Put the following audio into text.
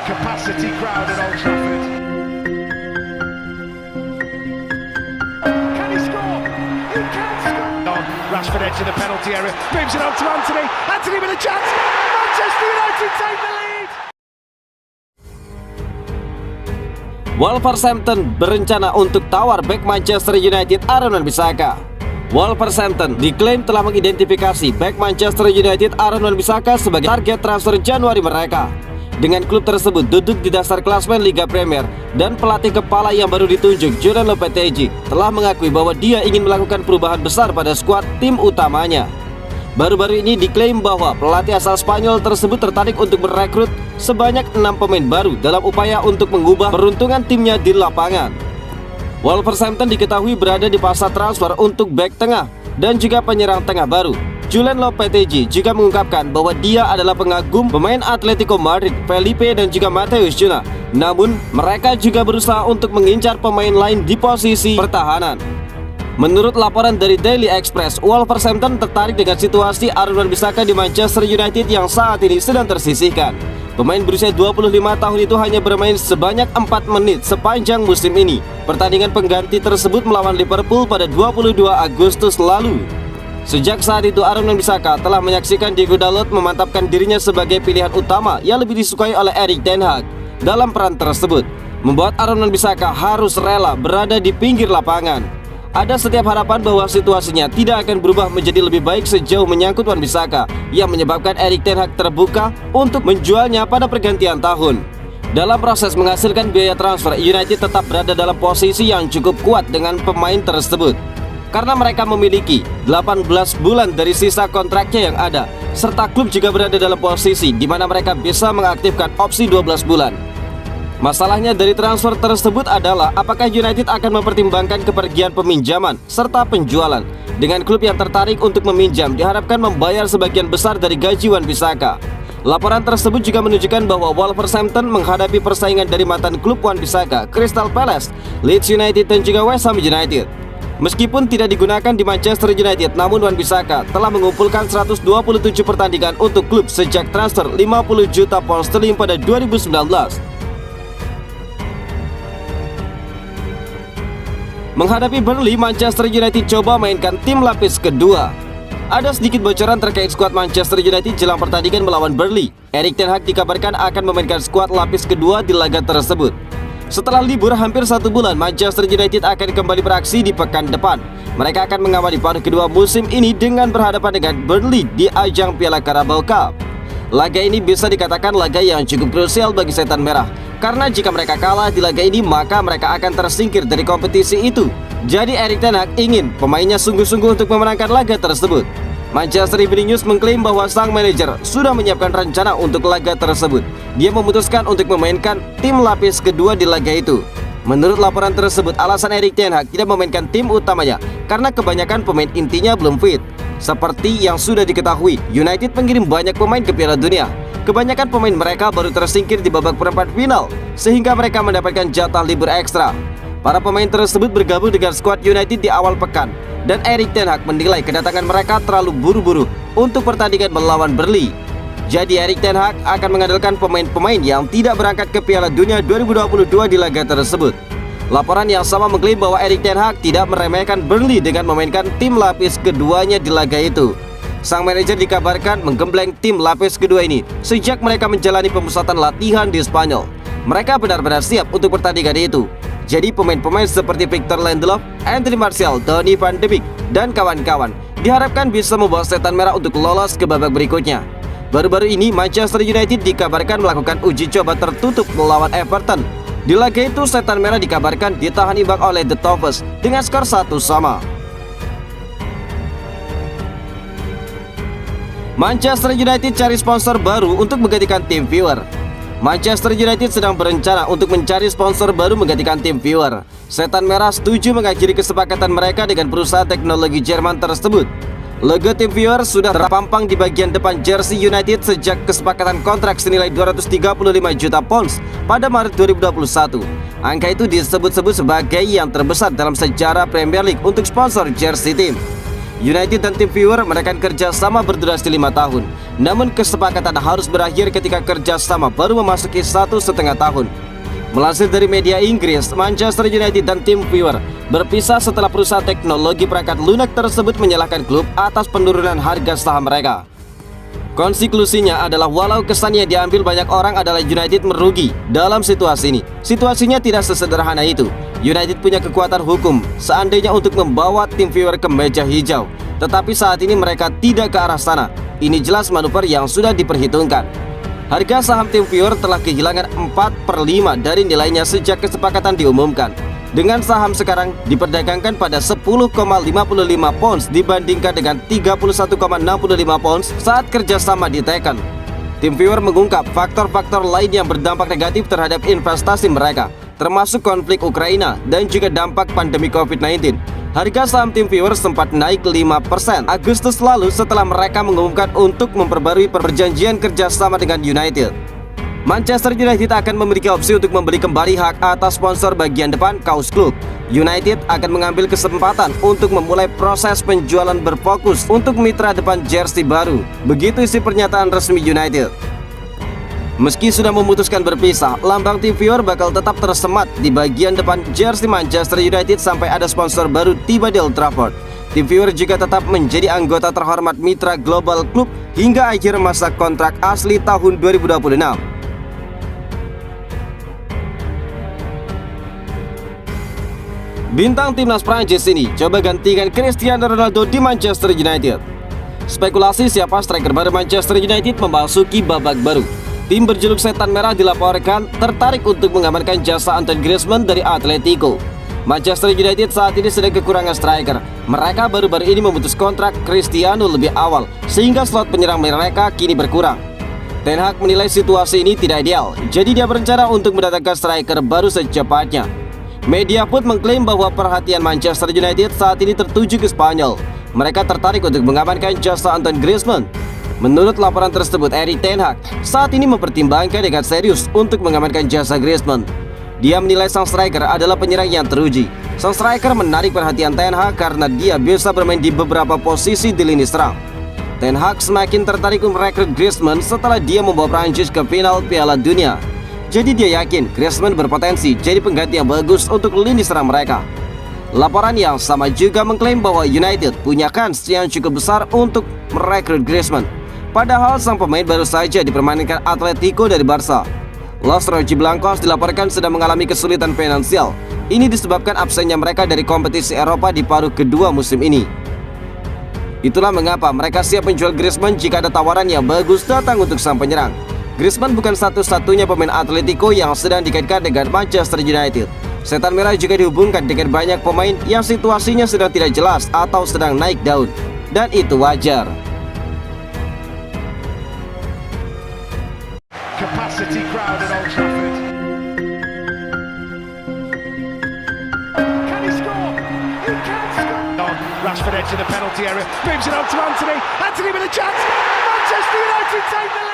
capacity crowd at Old Trafford. Can he score? He can score! On Rashford edge of the penalty area, moves it on to Anthony. Anthony with a chance. Manchester United take the lead. Wolverhampton berencana untuk tawar bek Manchester United Aaron Wan-Bissaka. Wolverhampton diklaim telah mengidentifikasi bek Manchester United Aaron Wan-Bissaka sebagai target transfer Januari mereka. Dengan klub tersebut duduk di dasar klasmen Liga Premier dan pelatih kepala yang baru ditunjuk Julen Lopetegui telah mengakui bahwa dia ingin melakukan perubahan besar pada skuad tim utamanya. Baru-baru ini diklaim bahwa pelatih asal Spanyol tersebut tertarik untuk merekrut sebanyak 6 pemain baru dalam upaya untuk mengubah peruntungan timnya di lapangan. Wolverhampton diketahui berada di pasar transfer untuk bek tengah dan juga penyerang tengah baru. Julen Lopetegui juga mengungkapkan bahwa dia adalah pengagum pemain Atletico Madrid, Felipe dan juga Matheus Cunha. Namun, mereka juga berusaha untuk mengincar pemain lain di posisi pertahanan. Menurut laporan dari Daily Express, Wolverhampton tertarik dengan situasi Aaron Wan-Bissaka di Manchester United yang saat ini sedang tersisihkan. Pemain berusia 25 tahun itu hanya bermain sebanyak 4 menit sepanjang musim ini. Pertandingan pengganti tersebut melawan Liverpool pada 22 Agustus lalu. Sejak saat itu Aaron Wan-Bissaka telah menyaksikan Diego Dalot memantapkan dirinya sebagai pilihan utama yang lebih disukai oleh Erik ten Hag dalam peran tersebut, membuat Aaron Wan-Bissaka harus rela berada di pinggir lapangan. Ada setiap harapan bahwa situasinya tidak akan berubah menjadi lebih baik sejauh menyangkut Wan-Bissaka yang menyebabkan Erik ten Hag terbuka untuk menjualnya pada pergantian tahun. Dalam proses menghasilkan biaya transfer, United tetap berada dalam posisi yang cukup kuat dengan pemain tersebut karena mereka memiliki 18 bulan dari sisa kontraknya yang ada, serta klub juga berada dalam posisi di mana mereka bisa mengaktifkan opsi 12 bulan. Masalahnya dari transfer tersebut adalah apakah United akan mempertimbangkan kepergian peminjaman serta penjualan. Dengan klub yang tertarik untuk meminjam diharapkan membayar sebagian besar dari gaji Wan-Bissaka. Laporan tersebut juga menunjukkan bahwa Wolverhampton menghadapi persaingan dari mantan klub Wan-Bissaka, Crystal Palace, Leeds United dan juga West Ham United. Meskipun tidak digunakan di Manchester United, namun Wan-Bissaka telah mengumpulkan 127 pertandingan untuk klub sejak transfer 50 juta pound sterling pada 2019. Menghadapi Burnley, Manchester United coba mainkan tim lapis kedua. Ada sedikit bocoran terkait skuad Manchester United jelang pertandingan melawan Burnley. Erik ten Hag dikabarkan akan memainkan skuad lapis kedua di laga tersebut. Setelah libur hampir 1 bulan, Manchester United akan kembali beraksi di pekan depan. Mereka akan mengawali paruh kedua musim ini dengan berhadapan dengan Burnley di ajang Piala Carabao Cup. Laga ini bisa dikatakan laga yang cukup krusial bagi Setan Merah, karena jika mereka kalah di laga ini maka mereka akan tersingkir dari kompetisi itu. Jadi Erik ten Hag ingin pemainnya sungguh-sungguh untuk memenangkan laga tersebut. Manchester Evening News mengklaim bahwa sang manajer sudah menyiapkan rencana untuk laga tersebut. Dia memutuskan untuk memainkan tim lapis kedua di laga itu. Menurut laporan tersebut, alasan Erik ten Hag tidak memainkan tim utamanya karena kebanyakan pemain intinya belum fit. Seperti yang sudah diketahui, United mengirim banyak pemain ke Piala Dunia. Kebanyakan pemain mereka baru tersingkir di babak perempat final, sehingga mereka mendapatkan jatah libur ekstra. Para pemain tersebut bergabung dengan skuad United di awal pekan, dan Erik ten Hag menilai kedatangan mereka terlalu buru-buru untuk pertandingan melawan Burnley. Jadi Erik ten Hag akan mengandalkan pemain-pemain yang tidak berangkat ke Piala Dunia 2022 di laga tersebut. Laporan yang sama mengklaim bahwa Erik ten Hag tidak meremehkan Burnley dengan memainkan tim lapis keduanya di laga itu. Sang manajer dikabarkan menggembleng tim lapis kedua ini sejak mereka menjalani pemusatan latihan di Spanyol. Mereka benar-benar siap untuk pertandingan itu. Jadi pemain-pemain seperti Victor Lindelof, Anthony Martial, Donny van de Beek, dan kawan-kawan diharapkan bisa membawa Setan Merah untuk lolos ke babak berikutnya. Baru-baru ini Manchester United dikabarkan melakukan uji coba tertutup melawan Everton. Di laga itu Setan Merah dikabarkan ditahan imbang oleh The Toffees dengan skor 1-1. Manchester United cari sponsor baru untuk menggantikan tim viewer. Manchester United sedang berencana untuk mencari sponsor baru menggantikan tim viewer. Setan Merah setuju mengakhiri kesepakatan mereka dengan perusahaan teknologi Jerman tersebut. Logo tim viewer sudah terpampang di bagian depan jersey United sejak kesepakatan kontrak senilai 235 juta pounds pada Maret 2021. Angka itu disebut-sebut sebagai yang terbesar dalam sejarah Premier League untuk sponsor jersey tim. United dan tim viewer merekan kerja sama berdurasi 5 tahun. Namun kesepakatan harus berakhir ketika kerjasama baru memasuki 1,5 tahun. Melansir dari media Inggris, Manchester United dan tim viewer berpisah setelah perusahaan teknologi perangkat lunak tersebut menyalahkan klub atas penurunan harga saham mereka. Konklusinya adalah walau kesannya diambil banyak orang adalah United merugi dalam situasi ini. Situasinya tidak sesederhana itu. United punya kekuatan hukum seandainya untuk membawa tim viewer ke meja hijau. Tetapi saat ini mereka tidak ke arah sana. Ini jelas manuver yang sudah diperhitungkan. Harga saham tim viewer telah kehilangan 4/5 dari nilainya sejak kesepakatan diumumkan. Dengan saham sekarang diperdagangkan pada 10,55 pounds dibandingkan dengan 31,65 pounds saat kerjasama diteken. Tim viewer mengungkap faktor-faktor lain yang berdampak negatif terhadap investasi mereka, termasuk konflik Ukraina dan juga dampak pandemi COVID-19. Harga saham tim viewer sempat naik 5% Agustus lalu setelah mereka mengumumkan untuk memperbarui perjanjian kerjasama dengan United. Manchester United akan memiliki opsi untuk membeli kembali hak atas sponsor bagian depan kaos klub. United akan mengambil kesempatan untuk memulai proses penjualan berfokus untuk mitra depan jersey baru. Begitu isi pernyataan resmi United. Meski sudah memutuskan berpisah, lambang tim viewer bakal tetap tersemat di bagian depan jersey Manchester United sampai ada sponsor baru tiba di Old Trafford. Tim viewer juga tetap menjadi anggota terhormat mitra global klub hingga akhir masa kontrak asli tahun 2026. Bintang timnas Prancis ini coba gantikan Cristiano Ronaldo di Manchester United. Spekulasi siapa striker baru Manchester United memasuki babak baru. Tim berjuluk Setan Merah dilaporkan tertarik untuk mengamankan jasa Antoine Griezmann dari Atletico. Manchester United saat ini sedang kekurangan striker. Mereka baru-baru ini memutus kontrak Cristiano lebih awal, sehingga slot penyerang mereka kini berkurang. Ten Hag menilai situasi ini tidak ideal, jadi dia berencana untuk mendatangkan striker baru secepatnya. Media pun mengklaim bahwa perhatian Manchester United saat ini tertuju ke Spanyol. Mereka tertarik untuk mengamankan jasa Antoine Griezmann. Menurut laporan tersebut, Erik ten Hag saat ini mempertimbangkan dengan serius untuk mengamankan jasa Griezmann. Dia menilai sang striker adalah penyerang yang teruji. Sang striker menarik perhatian ten Hag karena dia bisa bermain di beberapa posisi di lini serang. Ten Hag semakin tertarik merekrut Griezmann setelah dia membawa Prancis ke final Piala Dunia. Jadi dia yakin Griezmann berpotensi jadi pengganti yang bagus untuk lini serang mereka. Laporan yang sama juga mengklaim bahwa United punya kans yang cukup besar untuk merekrut Griezmann. Padahal sang pemain baru saja dipermainkan Atletico dari Barca. Los Rojiblancos dilaporkan sedang mengalami kesulitan finansial. Ini disebabkan absennya mereka dari kompetisi Eropa di paruh kedua musim ini. Itulah mengapa mereka siap menjual Griezmann jika ada tawaran yang bagus datang untuk sang penyerang. Griezmann bukan satu-satunya pemain Atletico yang sedang dikaitkan dengan Manchester United. Setan Merah juga dihubungkan dengan banyak pemain yang situasinya sedang tidak jelas atau sedang naik daun. Dan itu wajar. Capacity crowd at Old Trafford. Can he score? He can score. Rashford edge of the penalty area, moves it on to Anthony. Anthony with a chance. Manchester United take the